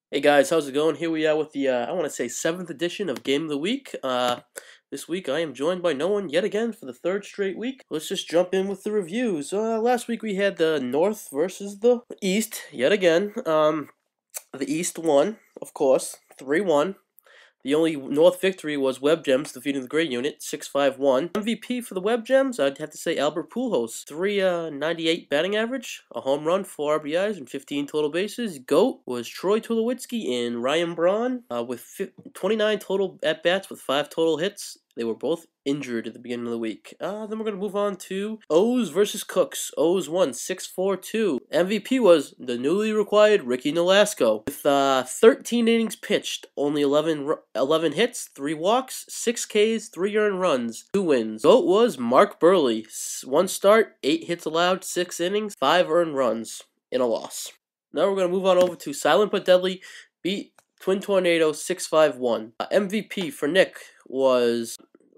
Hey guys, how's it going? Here we are with the, I want to say 7th edition of Game of the Week. This week I am joined by no one yet again for the third straight week. Let's just jump in with the reviews. Last week we had the North versus the East, yet again. The East won, of course, 3-1. The only North victory was Web Gems defeating the Gray Unit, 6-5-1. MVP for the Web Gems, I'd have to say Albert Pujols. 398 batting average, a home run, 4 RBIs, and 15 total bases. GOAT was Troy Tulowitzki and Ryan Braun with 29 total at-bats with 5 total hits. They were both injured at the beginning of the week. Then we're going to move on to O's versus Cooks. O's won 6-4-2. MVP was the newly required Ricky Nolasco. With 13 innings pitched, only 11 hits, 3 walks, 6 Ks, 3 earned runs, 2 wins. GOAT was Mark Burley. 1 start, 8 hits allowed, 6 innings, 5 earned runs, in a loss. Now we're going to move on over to Silent but Deadly. Beat Twin Tornado 6-5-1. MVP for Nick was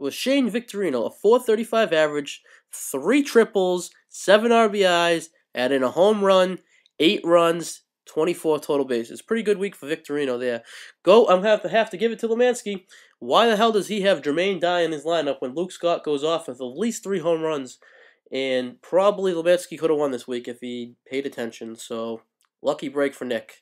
Shane Victorino, a .435 average, 3 triples, 7 RBIs, add in a home run, 8 runs, 24 total bases. Pretty good week for Victorino there. I'm going to have to give it to Lemansky. Why the hell does he have Jermaine Dye in his lineup when Luke Scott goes off with at least 3 home runs? And probably Lemansky could have won this week if he paid attention. So, lucky break for Nick.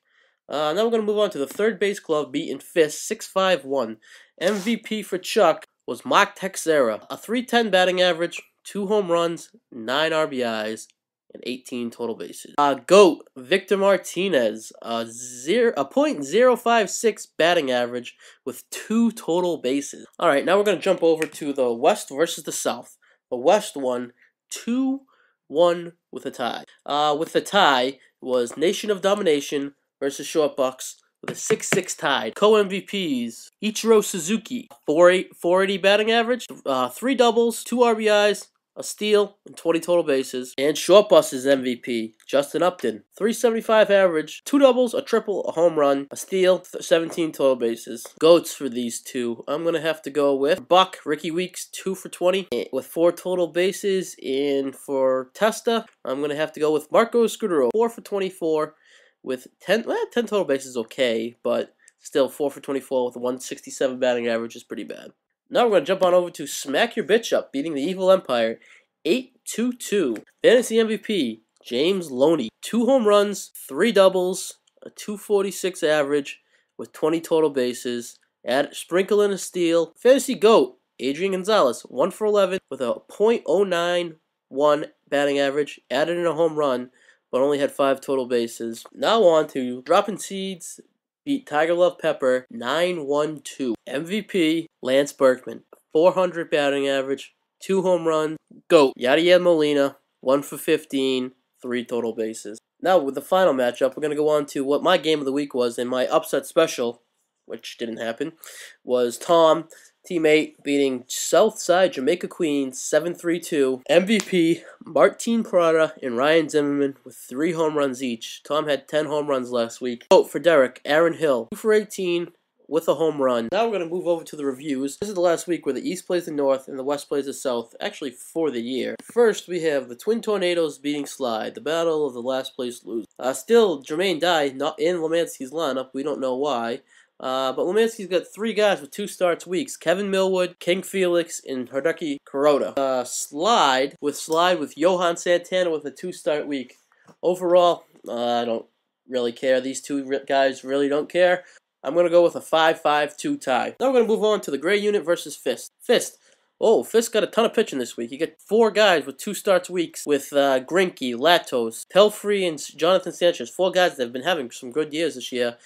Now we're going to move on to the third base club beating Fist 6-5-1. MVP for Chuck was Mark Texera, a .310 batting average, 2 home runs, 9 RBIs, and 18 total bases. GOAT Victor Martinez, a .056 batting average with 2 total bases. All right, now we're going to jump over to the West versus the South. The West won 2-1 with a tie. With the tie was Nation of Domination versus Short Bucks with a 6-6 tie. Co-MVPs, Ichiro Suzuki, 480 batting average, 3 doubles, 2 RBIs, a steal, and 20 total bases. And Short Bucks' MVP, Justin Upton, 375 average, 2 doubles, a triple, a home run, a steal, 17 total bases. GOATs for these two, I'm going to have to go with Buck, Ricky Weeks, 2 for 20 with 4 total bases. And for Testa, I'm going to have to go with Marco Scudero, 4 for 24. With 10 total bases, okay, but still 4 for 24 with a 167 batting average is pretty bad. Now we're going to jump on over to Smack Your Bitch Up, beating the Evil Empire 8-2-2. Fantasy MVP, James Loney. 2 home runs, 3 doubles, a 246 average with 20 total bases. Sprinkle in a steal. Fantasy GOAT, Adrian Gonzalez. 1 for 11 with a .091 batting average. Added in a home run, but only had 5 total bases. Now on to Dropping Seeds beat Tiger Love Pepper 9-1-2. MVP, Lance Berkman. 400 batting average, 2 home runs. GOAT, Yadier Molina. 1 for 15, 3 total bases. Now with the final matchup, we're going to go on to what my game of the week was, and my upset special, which didn't happen, was Tom, teammate, beating Southside Jamaica Queens 7-3-2. MVP, Martin Prada and Ryan Zimmerman with 3 home runs each. Tom had 10 home runs last week. Vote for Derek, Aaron Hill, 2 for 18 with a home run. Now we're going to move over to the reviews. This is the last week where the East plays the North and the West plays the South, actually for the year. First, we have the Twin Tornadoes beating Slide, the battle of the last place loser. Still, Jermaine Dye not in Lemansky's lineup. We don't know why. But Lemansky's got 3 guys with 2 starts weeks. Kevin Millwood, King Felix, and Hideki Kuroda. Slide with Johan Santana with a 2-start week. Overall, I don't really care. These 2 guys really don't care. I'm going to go with a 5-5-2 tie. Now we're going to move on to the Gray Unit versus Fist. Fist got a ton of pitching this week. You get 4 guys with 2 starts weeks with Grinke, Latos, Pelfrey, and Jonathan Sanchez. 4 guys that have been having some good years this year.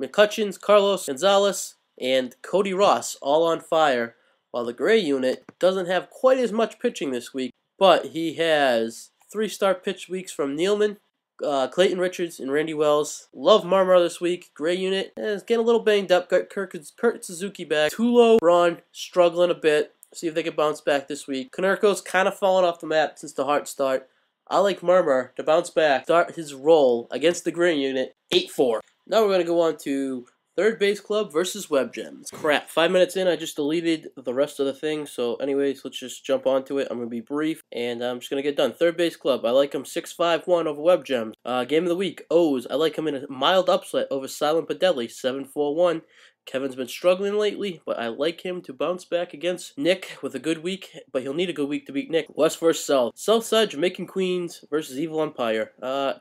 McCutcheons, Carlos Gonzalez, and Cody Ross all on fire, while the Gray Unit doesn't have quite as much pitching this week, but he has 3-start pitch weeks from Nealman, Clayton Richards, and Randy Wells. Love Marmar this week. Gray Unit is getting a little banged up. Got Kurt Suzuki back. Tulo, Braun struggling a bit. See if they can bounce back this week. Konerko's kind of fallen off the map since the Hart start. I like Marmar to bounce back, start his role against the Gray Unit 8-4. Now we're going to go on to Third Base Club versus Web Gems. Crap, 5 minutes in, I just deleted the rest of the thing. So anyways, let's just jump onto it. I'm going to be brief, and I'm just going to get done. Third Base Club, I like him 6-5-1 over Web Gems. Game of the week, O's, I like him in a mild upset over Silent Padelli, 7-4-1. Kevin's been struggling lately, but I like him to bounce back against Nick with a good week, but he'll need a good week to beat Nick. West versus South. Southside, Jamaican Queens versus Evil Empire.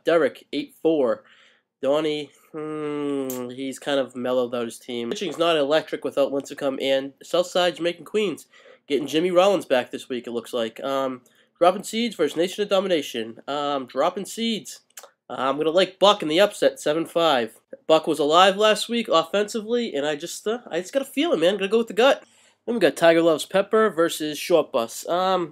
Derek, 8-4. Donnie, he's kind of mellowed out his team. Pitching's not electric without Lincecum, and Southside Jamaican Queens getting Jimmy Rollins back this week, it looks like. Dropping Seeds versus Nation of Domination. Dropping Seeds. I'm going to like Buck in the upset, 7-5. Buck was alive last week offensively, and I just got a feeling, man. I'm going to go with the gut. Then we got Tiger Loves Pepper versus Short Bus.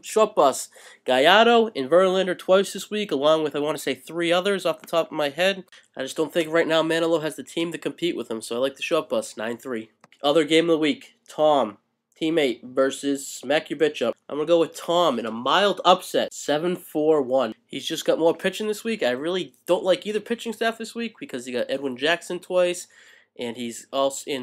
Short Bus, Gallardo and Verlander twice this week, along with, I want to say, 3 others off the top of my head. I just don't think right now Manilow has the team to compete with him, so I like the Short Bus, 9-3. Other game of the week, Tom, teammate versus Smack Your Bitch Up. I'm going to go with Tom in a mild upset, 7-4-1. He's just got more pitching this week. I really don't like either pitching staff this week because he got Edwin Jackson twice. And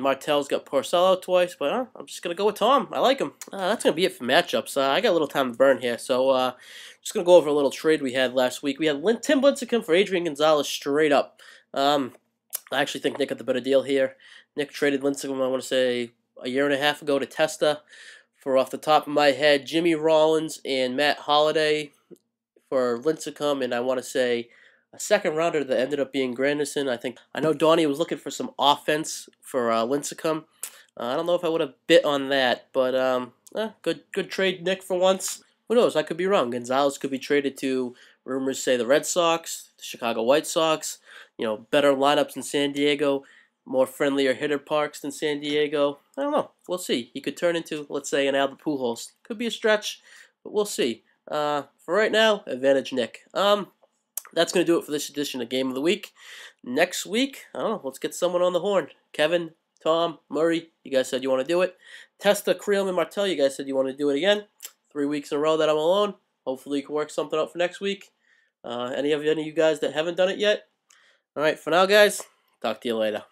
Martel's got Porcello twice, but I'm just going to go with Tom. I like him. That's going to be it for matchups. I got a little time to burn here, so just going to go over a little trade we had last week. We had Tim Lincecum for Adrian Gonzalez straight up. I actually think Nick got the better deal here. Nick traded Lincecum, I want to say, a year and a half ago to Testa for, off the top of my head, Jimmy Rollins and Matt Holliday for Lincecum, and I want to say a second rounder that ended up being Granderson. I know Donnie was looking for some offense for Lincecum. I don't know if I would have bit on that, but good trade, Nick, for once. Who knows? I could be wrong. Gonzalez could be traded to, rumors say, the Red Sox, the Chicago White Sox. You know, better lineups in San Diego, more friendlier hitter parks than San Diego. I don't know. We'll see. He could turn into, let's say, an Albert Pujols. Could be a stretch, but we'll see. For right now, advantage Nick. That's going to do it for this edition of Game of the Week. Next week, I don't know, let's get someone on the horn. Kevin, Tom, Murray, you guys said you want to do it. Testa, Creel, and Martel, you guys said you want to do it again. 3 weeks in a row that I'm alone. Hopefully you can work something out for next week. Any of you guys that haven't done it yet? All right, for now, guys, talk to you later.